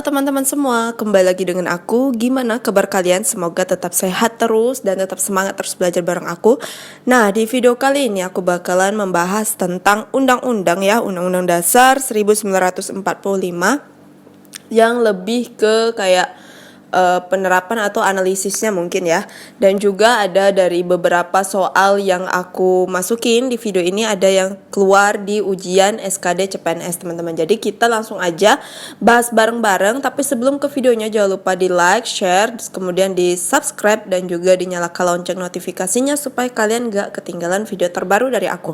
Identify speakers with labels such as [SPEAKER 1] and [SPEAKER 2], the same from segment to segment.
[SPEAKER 1] teman-teman semua, kembali lagi dengan aku. Gimana kabar kalian? Semoga tetap sehat terus dan tetap semangat terus belajar bareng aku. Nah, di video kali ini aku bakalan membahas tentang undang-undang ya, Undang-Undang Dasar 1945 yang lebih ke kayak penerapan atau analisisnya mungkin ya. Dan juga ada dari beberapa soal yang aku masukin di video ini, ada yang keluar di ujian SKD CPNS teman-teman. Jadi kita langsung aja bahas bareng-bareng. Tapi sebelum ke videonya jangan lupa di like, share, kemudian di subscribe dan juga dinyalakan lonceng notifikasinya supaya kalian gak ketinggalan video terbaru dari aku.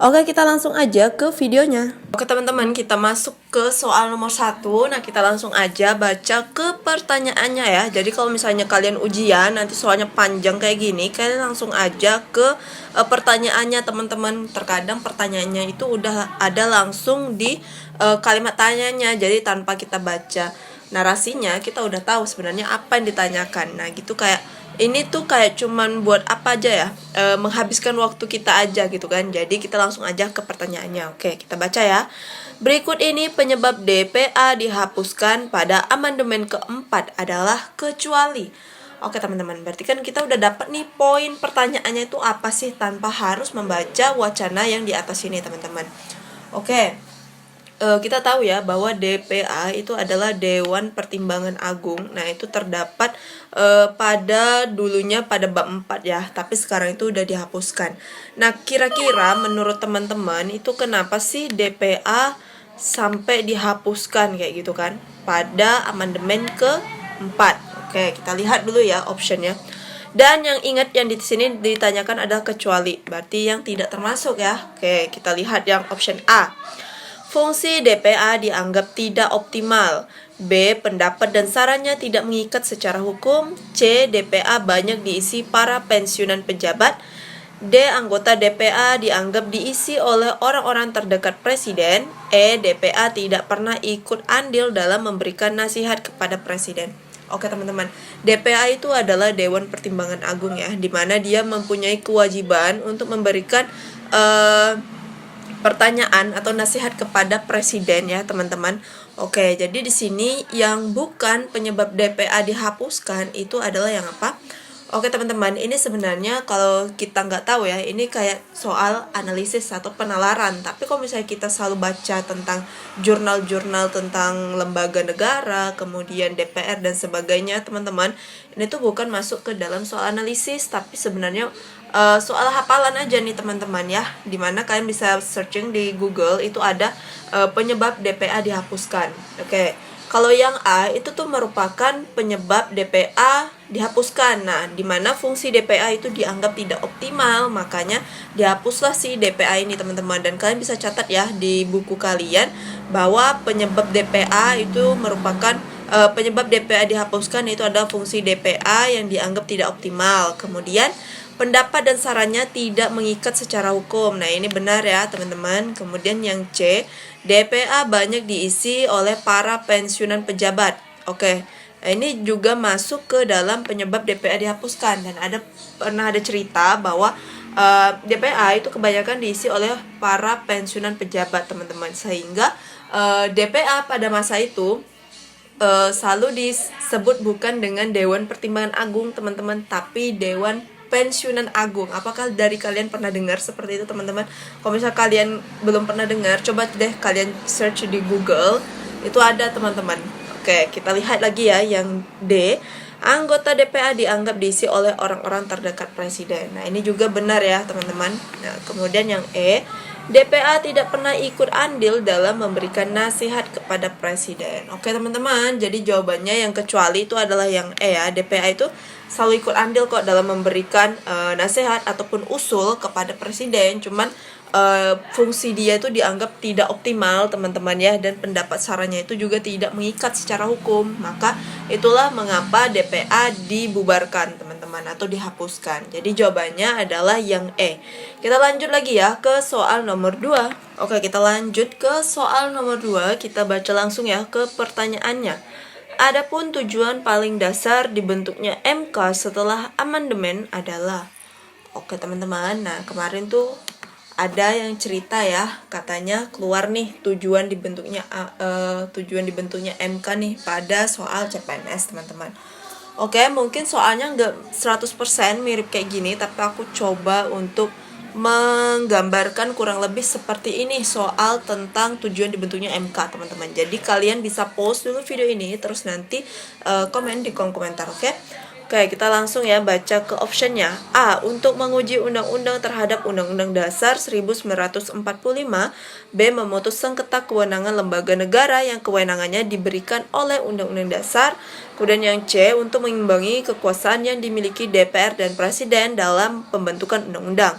[SPEAKER 1] Oke, kita langsung aja ke videonya. Oke teman-teman, kita masuk ke soal nomor 1. Nah, kita langsung aja baca ke pertanyaannya ya. Jadi kalau misalnya kalian ujian nanti soalnya panjang kayak gini, kalian langsung aja ke pertanyaannya teman-teman. Terkadang pertanyaannya itu udah ada langsung di kalimat tanyanya. Jadi tanpa kita baca narasinya, kita udah tahu sebenarnya apa yang ditanyakan. Nah, gitu kayak ini tuh kayak cuman buat apa aja ya, menghabiskan waktu kita aja gitu kan. Jadi kita langsung aja ke pertanyaannya. Oke, kita baca ya. Berikut ini penyebab DPA dihapuskan pada amandemen keempat adalah kecuali. Oke teman-teman, berarti kan kita udah dapat nih poin pertanyaannya itu apa sih tanpa harus membaca wacana yang di atas ini teman-teman. Oke. Kita tahu ya bahwa DPA itu adalah Dewan Pertimbangan Agung. Nah, itu terdapat pada dulunya pada bab 4 ya, tapi sekarang itu udah dihapuskan. Nah, kira-kira menurut teman-teman itu kenapa sih DPA sampai dihapuskan kayak gitu kan pada amandemen ke-4? Oke, kita lihat dulu ya optionnya. Dan yang ingat yang di sini ditanyakan adalah kecuali, berarti yang tidak termasuk ya. Oke, kita lihat yang option A. Fungsi DPA dianggap tidak optimal. B. Pendapat dan sarannya tidak mengikat secara hukum. C. DPA banyak diisi para pensiunan pejabat. D. Anggota DPA dianggap diisi oleh orang-orang terdekat presiden. E. DPA tidak pernah ikut andil dalam memberikan nasihat kepada presiden. Oke teman-teman, DPA itu adalah Dewan Pertimbangan Agung ya, di mana dia mempunyai kewajiban untuk memberikan pertanyaan atau nasihat kepada presiden ya teman-teman. Oke, jadi di sini yang bukan penyebab DPA dihapuskan itu adalah yang apa? Oke teman-teman, ini sebenarnya kalau kita nggak tahu ya, ini kayak soal analisis atau penalaran. Tapi kalau misalnya kita selalu baca tentang jurnal-jurnal tentang lembaga negara, kemudian DPR dan sebagainya teman-teman, ini tuh bukan masuk ke dalam soal analisis, tapi sebenarnya soal hafalan aja nih teman-teman ya. Dimana kalian bisa searching di Google, itu ada penyebab DPA dihapuskan. Oke. Kalau yang A itu tuh merupakan penyebab DPA dihapuskan. Nah, di mana fungsi DPA itu dianggap tidak optimal, makanya dihapuslah si DPA ini teman-teman. Dan kalian bisa catat ya di buku kalian bahwa penyebab DPA itu merupakan penyebab DPA dihapuskan itu adalah fungsi DPA yang dianggap tidak optimal. Kemudian pendapat dan sarannya tidak mengikat secara hukum. Nah, ini benar ya, teman-teman. Kemudian yang C, DPA banyak diisi oleh para pensiunan pejabat. Oke. Nah, ini juga masuk ke dalam penyebab DPA dihapuskan, dan pernah ada cerita bahwa DPA itu kebanyakan diisi oleh para pensiunan pejabat, teman-teman. Sehingga DPA pada masa itu selalu disebut bukan dengan Dewan Pertimbangan Agung, teman-teman, tapi Dewan Pensiunan Agung. Apakah dari kalian pernah dengar seperti itu teman-teman? Kalau misalnya kalian belum pernah dengar, coba deh kalian search di Google, itu ada teman-teman. Oke, kita lihat lagi ya yang D. Anggota DPA dianggap diisi oleh orang-orang terdekat presiden. Nah, ini juga benar ya teman-teman. Nah, kemudian yang E, DPA tidak pernah ikut andil dalam memberikan nasihat kepada presiden. Oke teman-teman, jadi jawabannya yang kecuali itu adalah yang E ya. DPA itu selalu ikut andil kok dalam memberikan nasihat ataupun usul kepada presiden. Cuman fungsi dia itu dianggap tidak optimal teman-teman ya, dan pendapat sarannya itu juga tidak mengikat secara hukum. Maka itulah mengapa DPA dibubarkan teman-teman atau dihapuskan. Jadi jawabannya adalah yang E. Kita lanjut lagi ya ke soal nomor 2. Oke, kita lanjut ke soal nomor 2. Kita baca langsung ya ke pertanyaannya. Adapun tujuan paling dasar dibentuknya MK setelah amandemen adalah. Oke teman-teman, nah kemarin tuh ada yang cerita ya, katanya keluar nih tujuan dibentuknya MK nih pada soal CPNS teman-teman. Oke, mungkin soalnya nggak 100% mirip kayak gini, tapi aku coba untuk menggambarkan kurang lebih seperti ini soal tentang tujuan dibentuknya MK teman-teman. Jadi kalian bisa post dulu video ini, terus nanti komen di kolom komentar, oke? Oke, kita langsung ya baca ke optionnya. A. Untuk menguji undang-undang terhadap Undang-Undang Dasar 1945. B. Memutus sengketa kewenangan lembaga negara yang kewenangannya diberikan oleh Undang-Undang Dasar. Kemudian yang C. Untuk mengimbangi kekuasaan yang dimiliki DPR dan Presiden dalam pembentukan undang-undang.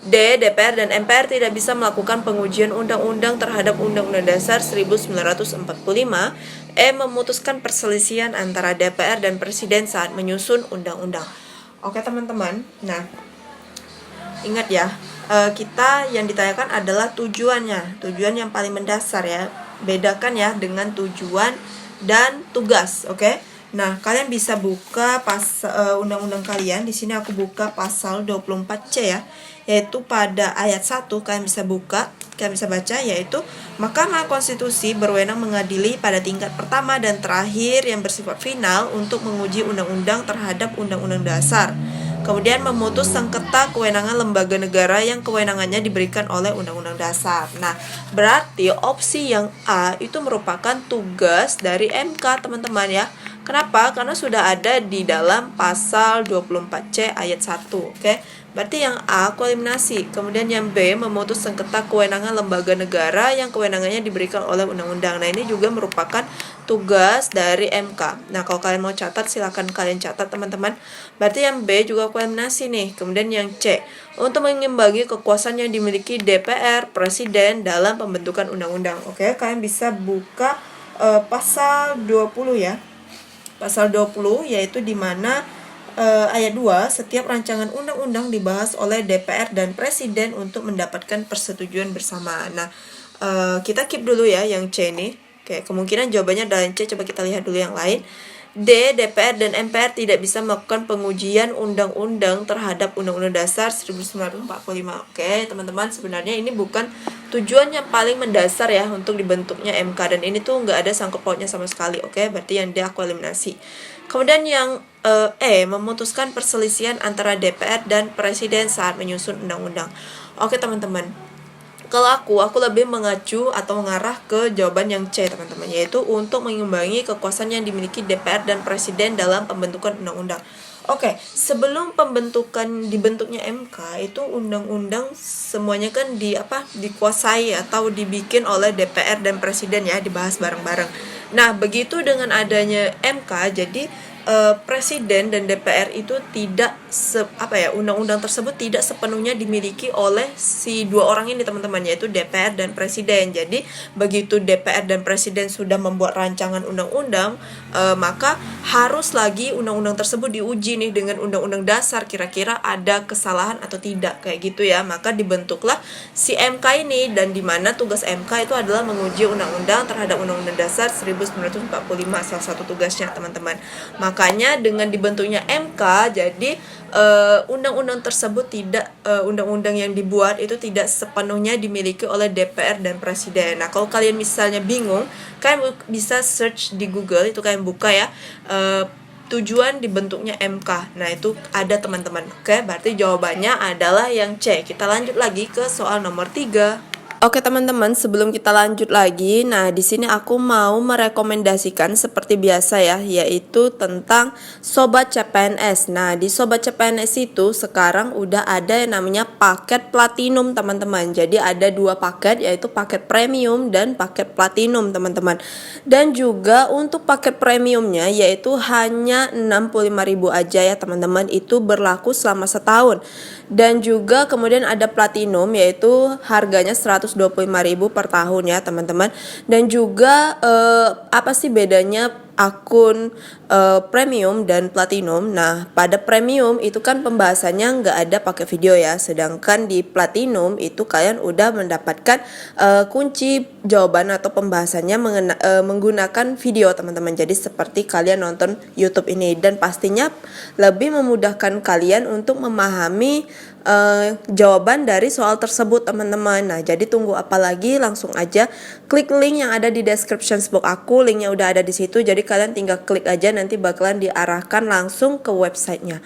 [SPEAKER 1] D. DPR dan MPR tidak bisa melakukan pengujian undang-undang terhadap Undang-Undang Dasar 1945. E. Memutuskan perselisihan antara DPR dan Presiden saat menyusun undang-undang. Oke teman-teman, nah ingat ya, kita yang ditanyakan adalah tujuannya, tujuan yang paling mendasar ya. Bedakan ya dengan tujuan dan tugas, oke? Nah, kalian bisa buka undang-undang kalian. Di sini aku buka pasal 24C ya, yaitu pada ayat 1 kalian bisa buka, kalian bisa baca, yaitu Mahkamah Konstitusi berwenang mengadili pada tingkat pertama dan terakhir yang bersifat final untuk menguji undang-undang terhadap Undang-Undang Dasar. Kemudian memutus sengketa kewenangan lembaga negara yang kewenangannya diberikan oleh Undang-Undang Dasar. Nah, berarti opsi yang A itu merupakan tugas dari MK teman-teman ya. Kenapa? Karena sudah ada di dalam pasal 24C ayat 1, oke? Berarti yang A aku eliminasi. Kemudian yang B memutus sengketa kewenangan lembaga negara yang kewenangannya diberikan oleh undang-undang. Nah, ini juga merupakan tugas dari MK. Nah, kalau kalian mau catat silakan kalian catat teman-teman. Berarti yang B juga aku eliminasi nih. Kemudian yang C untuk mengimbangi kekuasaan yang dimiliki DPR, Presiden dalam pembentukan undang-undang. Oke, kalian bisa buka pasal 20 ya. Pasal 20 yaitu di mana ayat 2, setiap rancangan undang-undang dibahas oleh DPR dan Presiden untuk mendapatkan persetujuan bersama. Nah, kita keep dulu ya yang C ini. Oke, kemungkinan jawabannya adalah yang C. Coba kita lihat dulu yang lain. D. DPR dan MPR tidak bisa melakukan pengujian undang-undang terhadap Undang-Undang Dasar 1945. Oke, teman-teman, sebenarnya ini bukan tujuan yang paling mendasar ya untuk dibentuknya MK, dan ini tuh nggak ada sangkut pautnya sama sekali. Oke, berarti yang D aku eliminasi. Kemudian yang E, memutuskan perselisihan antara DPR dan Presiden saat menyusun undang-undang. Oke teman-teman, kalau aku lebih mengacu atau mengarah ke jawaban yang C teman-teman, yaitu untuk mengimbangi kekuasaan yang dimiliki DPR dan Presiden dalam pembentukan undang-undang. Oke, sebelum dibentuknya MK itu undang-undang semuanya kan dikuasai atau dibikin oleh DPR dan Presiden ya, dibahas bareng-bareng. Nah, begitu dengan adanya MK, jadi Presiden dan DPR itu tidak undang-undang tersebut tidak sepenuhnya dimiliki oleh si dua orang ini teman-teman, yaitu DPR dan Presiden. Jadi begitu DPR dan Presiden sudah membuat rancangan undang-undang, maka harus lagi undang-undang tersebut diuji nih dengan Undang-Undang Dasar, kira-kira ada kesalahan atau tidak, kayak gitu ya. Maka dibentuklah si MK ini, dan dimana tugas MK itu adalah menguji undang-undang terhadap Undang-Undang Dasar 1945, salah satu tugasnya teman-teman. Makanya dengan dibentuknya MK, jadi undang-undang tersebut undang-undang yang dibuat itu tidak sepenuhnya dimiliki oleh DPR dan Presiden. Nah, kalau kalian misalnya bingung, kalian bisa search di Google, itu kalian buka ya, tujuan dibentuknya MK. Nah, itu ada teman-teman. Oke, berarti jawabannya adalah yang C. Kita lanjut lagi ke soal nomor 3. Oke teman-teman, sebelum kita lanjut lagi, nah di sini aku mau merekomendasikan seperti biasa ya, yaitu tentang Sobat CPNS. Nah, di Sobat CPNS itu sekarang udah ada yang namanya paket platinum teman-teman. Jadi ada 2 paket, yaitu paket premium dan paket platinum teman-teman. Dan juga untuk paket premiumnya yaitu hanya 65.000 aja ya teman-teman, itu berlaku selama setahun. Dan juga kemudian ada platinum yaitu harganya 125.000 per tahun ya teman-teman. Dan juga apa sih bedanya akun premium dan platinum? Nah, pada premium itu kan pembahasannya nggak ada pakai video ya, sedangkan di platinum itu kalian udah mendapatkan kunci jawaban atau pembahasannya menggunakan video teman-teman. Jadi seperti kalian nonton YouTube ini, dan pastinya lebih memudahkan kalian untuk memahami jawaban dari soal tersebut teman-teman. Nah, jadi tunggu apa lagi, langsung aja klik link yang ada di description box aku, linknya udah ada di situ, jadi kalian tinggal klik aja, nanti bakalan diarahkan langsung ke websitenya.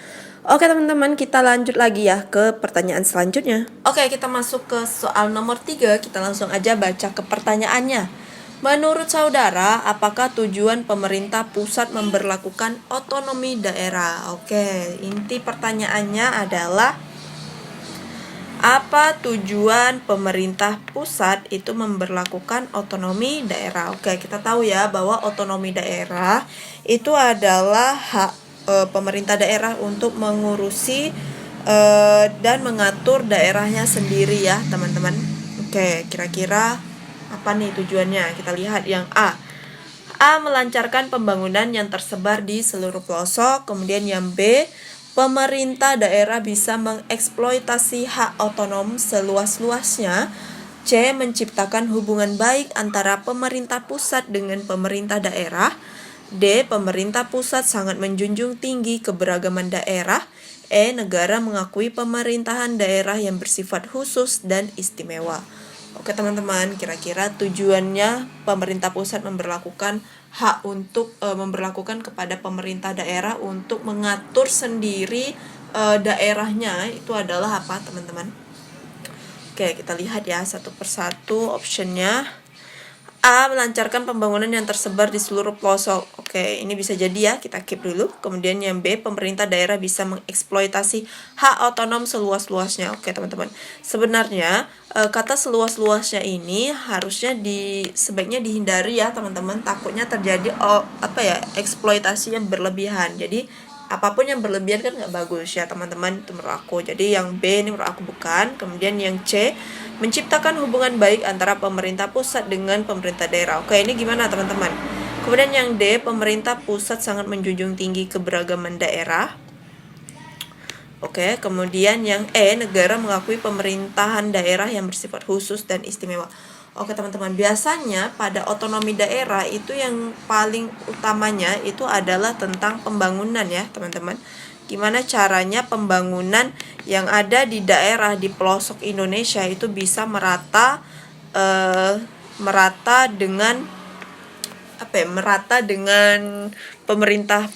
[SPEAKER 1] Oke teman-teman, kita lanjut lagi ya ke pertanyaan selanjutnya. Oke, kita masuk ke soal nomor 3, kita langsung aja baca ke pertanyaannya. Menurut saudara, apakah tujuan pemerintah pusat memberlakukan otonomi daerah? Oke, inti pertanyaannya adalah apa tujuan pemerintah pusat itu memberlakukan otonomi daerah? Oke, kita tahu ya bahwa otonomi daerah itu adalah hak pemerintah daerah untuk mengurusi dan mengatur daerahnya sendiri ya, teman-teman. Oke, kira-kira apa nih tujuannya? Kita lihat yang A. A. Melancarkan pembangunan yang tersebar di seluruh pelosok. Kemudian yang B. Pemerintah daerah bisa mengeksploitasi hak otonom seluas-luasnya. C. Menciptakan hubungan baik antara pemerintah pusat dengan pemerintah daerah. D. Pemerintah pusat sangat menjunjung tinggi keberagaman daerah. E. Negara mengakui pemerintahan daerah yang bersifat khusus dan istimewa. Oke teman-teman, kira-kira tujuannya pemerintah pusat memberlakukan hak untuk memberlakukan kepada pemerintah daerah untuk mengatur sendiri daerahnya itu adalah apa teman-teman? Oke, kita lihat ya satu persatu optionnya. A. Melancarkan pembangunan yang tersebar di seluruh pelosok. Oke, ini bisa jadi ya, kita keep dulu. Kemudian yang B, pemerintah daerah bisa mengeksploitasi hak otonom seluas-luasnya. Oke teman-teman, sebenarnya kata seluas-luasnya ini harusnya sebaiknya dihindari ya teman-teman. Takutnya terjadi eksploitasi yang berlebihan. Jadi apapun yang berlebihan kan nggak bagus ya teman-teman, itu menurut aku. Jadi yang B ini menurut aku bukan. Kemudian yang C, menciptakan hubungan baik antara pemerintah pusat dengan pemerintah daerah. Oke, ini gimana teman-teman? Kemudian yang D, pemerintah pusat sangat menjunjung tinggi keberagaman daerah. Oke, kemudian yang E, negara mengakui pemerintahan daerah yang bersifat khusus dan istimewa. Oke teman-teman, biasanya pada otonomi daerah itu yang paling utamanya itu adalah tentang pembangunan ya teman-teman. Gimana caranya pembangunan yang ada di daerah di pelosok Indonesia itu bisa merata dengan pemerintah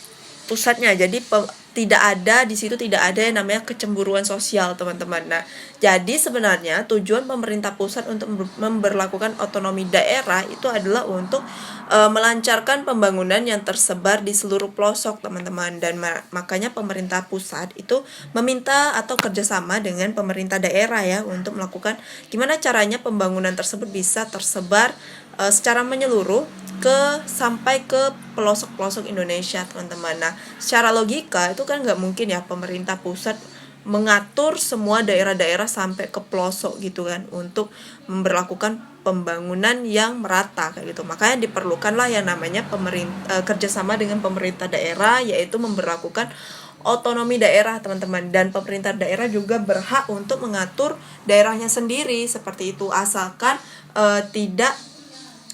[SPEAKER 1] pusatnya. Jadi tidak ada yang namanya kecemburuan sosial teman-teman. Nah, jadi sebenarnya tujuan pemerintah pusat untuk memberlakukan otonomi daerah itu adalah untuk melancarkan pembangunan yang tersebar di seluruh pelosok teman-teman. Dan makanya pemerintah pusat itu meminta atau kerjasama dengan pemerintah daerah ya untuk melakukan gimana caranya pembangunan tersebut bisa tersebar secara menyeluruh sampai ke pelosok-pelosok Indonesia teman-teman. Nah, secara logika itu kan nggak mungkin ya pemerintah pusat mengatur semua daerah-daerah sampai ke pelosok gitu kan untuk memberlakukan pembangunan yang merata kayak gitu. Makanya diperlukanlah yang namanya kerjasama dengan pemerintah daerah, yaitu memberlakukan otonomi daerah teman-teman. Dan pemerintah daerah juga berhak untuk mengatur daerahnya sendiri seperti itu, asalkan tidak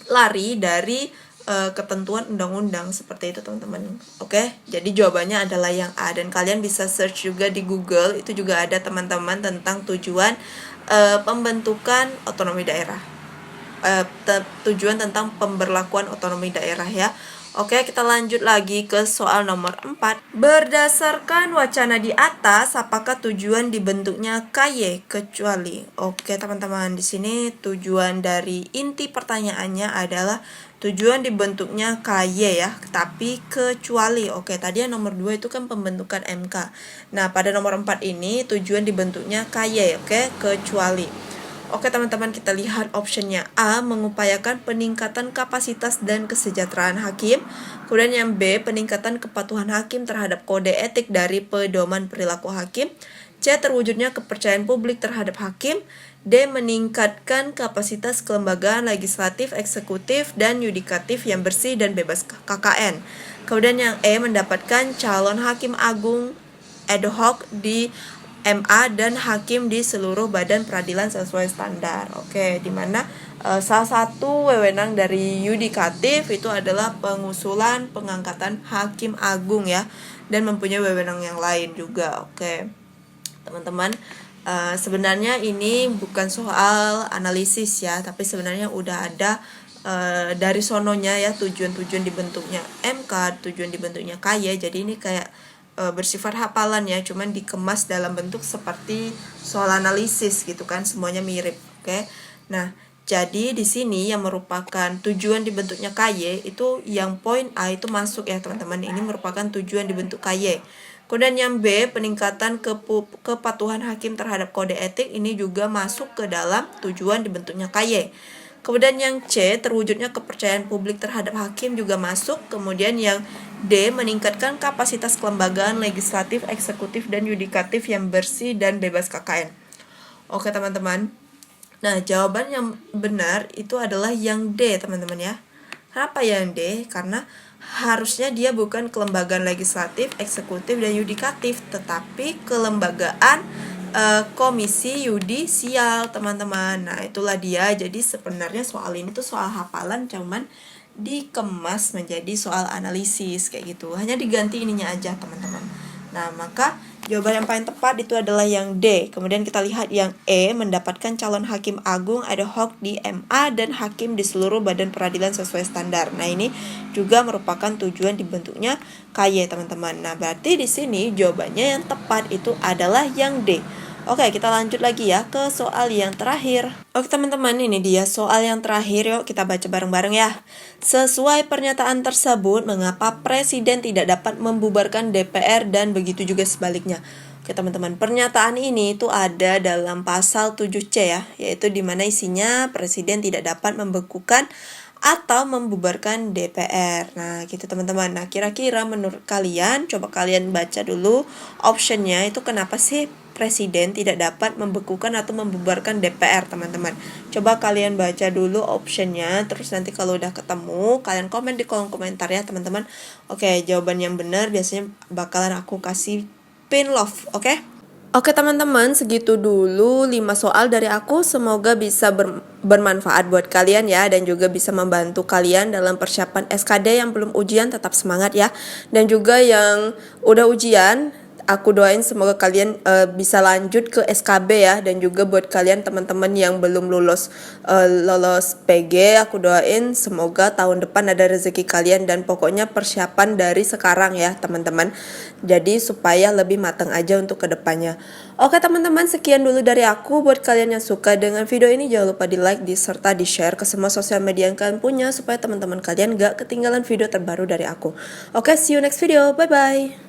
[SPEAKER 1] lari dari ketentuan undang-undang seperti itu teman-teman. Oke, jadi jawabannya adalah yang A, dan kalian bisa search juga di Google, itu juga ada teman-teman tentang tujuan pembentukan otonomi daerah, tujuan tentang pemberlakuan otonomi daerah ya. Oke, kita lanjut lagi ke soal nomor 4. Berdasarkan wacana di atas, apakah tujuan dibentuknya KY kecuali? Oke, teman-teman, di sini tujuan dari inti pertanyaannya adalah tujuan dibentuknya KY ya, tapi kecuali. Oke, tadi yang nomor 2 itu kan pembentukan MK. Nah, pada nomor 4 ini tujuan dibentuknya KY, oke, kecuali. Oke teman-teman, kita lihat optionnya. A, mengupayakan peningkatan kapasitas dan kesejahteraan hakim. Kemudian yang B, peningkatan kepatuhan hakim terhadap kode etik dari pedoman perilaku hakim. C, terwujudnya kepercayaan publik terhadap hakim. D, meningkatkan kapasitas kelembagaan legislatif, eksekutif, dan yudikatif yang bersih dan bebas KKN. Kemudian yang E, mendapatkan calon hakim agung ad hoc di MA dan hakim di seluruh badan peradilan sesuai standar. Oke, dimana salah satu wewenang dari yudikatif itu adalah pengusulan pengangkatan hakim agung ya, dan mempunyai wewenang yang lain juga. Oke, teman-teman, Sebenarnya ini bukan soal analisis ya, tapi sebenarnya udah ada dari sononya ya, tujuan-tujuan dibentuknya MK, tujuan dibentuknya KY. Jadi ini kayak bersifat hafalan ya, cuman dikemas dalam bentuk seperti soal analisis gitu kan, semuanya mirip. Oke. Nah, jadi di sini yang merupakan tujuan dibentuknya KY itu yang poin A itu masuk ya teman-teman. Ini merupakan tujuan dibentuk KY. Kemudian yang B, peningkatan kepatuhan hakim terhadap kode etik, ini juga masuk ke dalam tujuan dibentuknya KY. Kemudian yang C, terwujudnya kepercayaan publik terhadap hakim juga masuk. Kemudian yang D, meningkatkan kapasitas kelembagaan legislatif, eksekutif, dan yudikatif yang bersih dan bebas KKN. Oke teman-teman. Nah, jawaban yang benar itu adalah yang D teman-teman ya. Kenapa yang D? Karena harusnya dia bukan kelembagaan legislatif, eksekutif, dan yudikatif, tetapi kelembagaan komisi yudisial teman-teman. Nah itulah dia. Jadi sebenarnya soal ini tuh soal hafalan, cuman dikemas menjadi soal analisis kayak gitu. Hanya diganti ininya aja teman-teman. Nah maka jawaban yang paling tepat itu adalah yang D. Kemudian kita lihat yang E, mendapatkan calon hakim agung ad hoc di MA dan hakim di seluruh badan peradilan sesuai standar. Nah ini juga merupakan tujuan dibentuknya KY teman-teman. Nah berarti di sini jawabannya yang tepat itu adalah yang D. Oke, kita lanjut lagi ya ke soal yang terakhir. Oke teman-teman, ini dia soal yang terakhir. Yuk kita baca bareng-bareng ya. Sesuai pernyataan tersebut, mengapa Presiden tidak dapat membubarkan DPR dan begitu juga sebaliknya? Oke teman-teman, pernyataan ini itu ada dalam pasal 7C ya, yaitu di mana isinya Presiden tidak dapat membekukan atau membubarkan DPR. Nah gitu teman-teman. Nah kira-kira menurut kalian, coba kalian baca dulu optionnya itu kenapa sih Presiden tidak dapat membekukan atau membubarkan DPR teman-teman. Coba kalian baca dulu optionnya, terus nanti kalau udah ketemu kalian komen di kolom komentar ya teman-teman. Oke, jawaban yang benar biasanya bakalan aku kasih pin love, oke? Oke teman-teman, segitu dulu 5 soal dari aku. Semoga bisa bermanfaat buat kalian ya, dan juga bisa membantu kalian dalam persiapan SKD yang belum ujian. Tetap semangat ya. Dan juga yang udah ujian, aku doain semoga kalian bisa lanjut ke SKB ya. Dan juga buat kalian teman-teman yang belum lolos PG, aku doain semoga tahun depan ada rezeki kalian. Dan pokoknya persiapan dari sekarang ya teman-teman, jadi supaya lebih matang aja untuk kedepannya. Oke teman-teman, sekian dulu dari aku. Buat kalian yang suka dengan video ini, jangan lupa di like, serta di share ke semua sosial media yang kalian punya, supaya teman-teman kalian gak ketinggalan video terbaru dari aku. Oke, see you next video, bye bye.